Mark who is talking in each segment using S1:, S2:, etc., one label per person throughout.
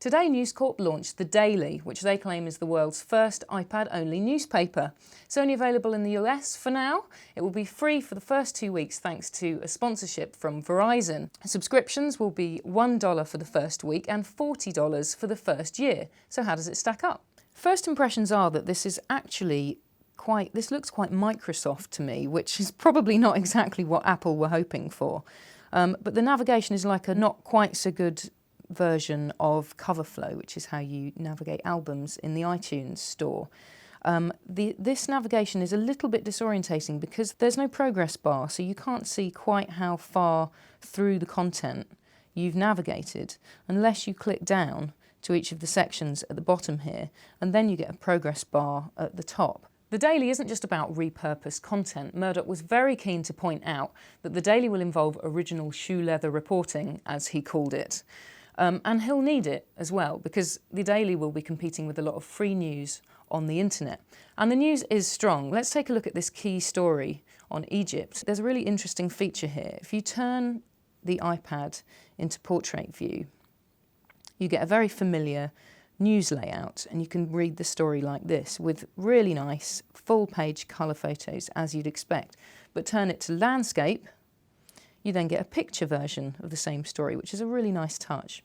S1: Today, News Corp launched The Daily, which they claim is the world's first iPad-only newspaper. It's only available in the US for now. It will be free for the first 2 weeks thanks to a sponsorship from Verizon. Subscriptions will be $1 for the first week and $40 for the first year. So how does it stack up? First impressions are that this looks quite Microsoft to me, which is probably not exactly what Apple were hoping for. But the navigation is like a not quite so good version of Coverflow, which is how you navigate albums in the iTunes store. This navigation is a little bit disorientating because there's no progress bar, so you can't see quite how far through the content you've navigated unless you click down to each of the sections at the bottom here, and then you get a progress bar at the top. The Daily isn't just about repurposed content. Murdoch was very keen to point out that The Daily will involve original shoe leather reporting, as he called it. And he'll need it as well, because The Daily will be competing with a lot of free news on the internet. And the news is strong. Let's take a look at this key story on Egypt. There's a really interesting feature here. If you turn the iPad into portrait view, you get a very familiar news layout, and you can read the story like this with really nice full-page colour photos, as you'd expect. But turn it to landscape, you then get a picture version of the same story, which is a really nice touch.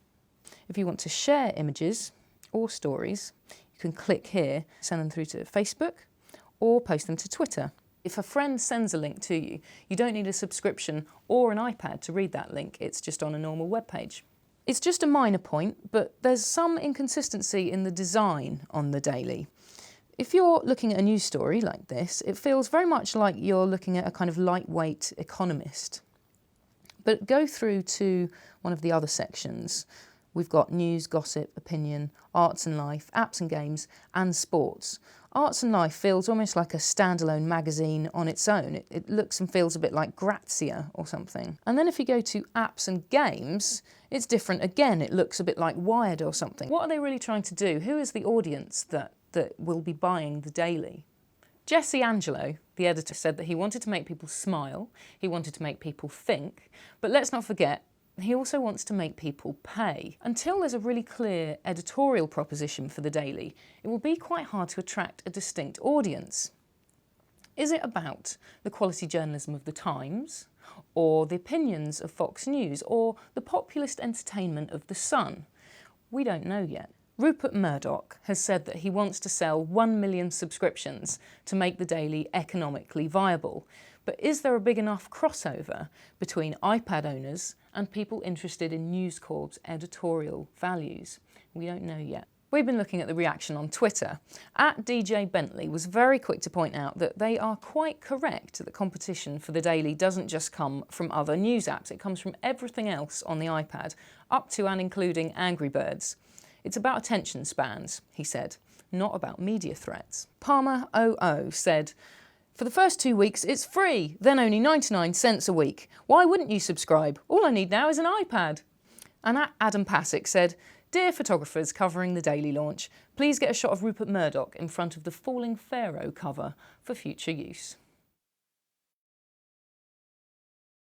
S1: If you want to share images or stories, you can click here, send them through to Facebook, or post them to Twitter. If a friend sends a link to you, you don't need a subscription or an iPad to read that link. It's just on a normal web page. It's just a minor point, but there's some inconsistency in the design on The Daily. If you're looking at a news story like this, it feels very much like you're looking at a kind of lightweight Economist. But go through to one of the other sections. We've got news, gossip, opinion, arts and life, apps and games, and sports. Arts and Life feels almost like a standalone magazine on its own. It looks and feels a bit like Grazia or something. And then if you go to apps and games, it's different again. It looks a bit like Wired or something. What are they really trying to do? Who is the audience that will be buying The Daily? Jesse Angelo, the editor, said that he wanted to make people smile, he wanted to make people think, but let's not forget, he also wants to make people pay. Until there's a really clear editorial proposition for The Daily, it will be quite hard to attract a distinct audience. Is it about the quality journalism of The Times, or the opinions of Fox News, or the populist entertainment of The Sun? We don't know yet. Rupert Murdoch has said that he wants to sell 1 million subscriptions to make The Daily economically viable. But is there a big enough crossover between iPad owners and people interested in News Corp's editorial values? We don't know yet. We've been looking at the reaction on Twitter. @DJ Bentley was very quick to point out that they are quite correct that competition for The Daily doesn't just come from other news apps, it comes from everything else on the iPad, up to and including Angry Birds. It's about attention spans, he said, not about media threats. Palmer 00 said, "For the first 2 weeks, it's free, then only 99 cents a week. Why wouldn't you subscribe? All I need now is an iPad." And Adam Pasick said, "Dear photographers covering The Daily launch, please get a shot of Rupert Murdoch in front of the Falling Pharaoh cover for future use."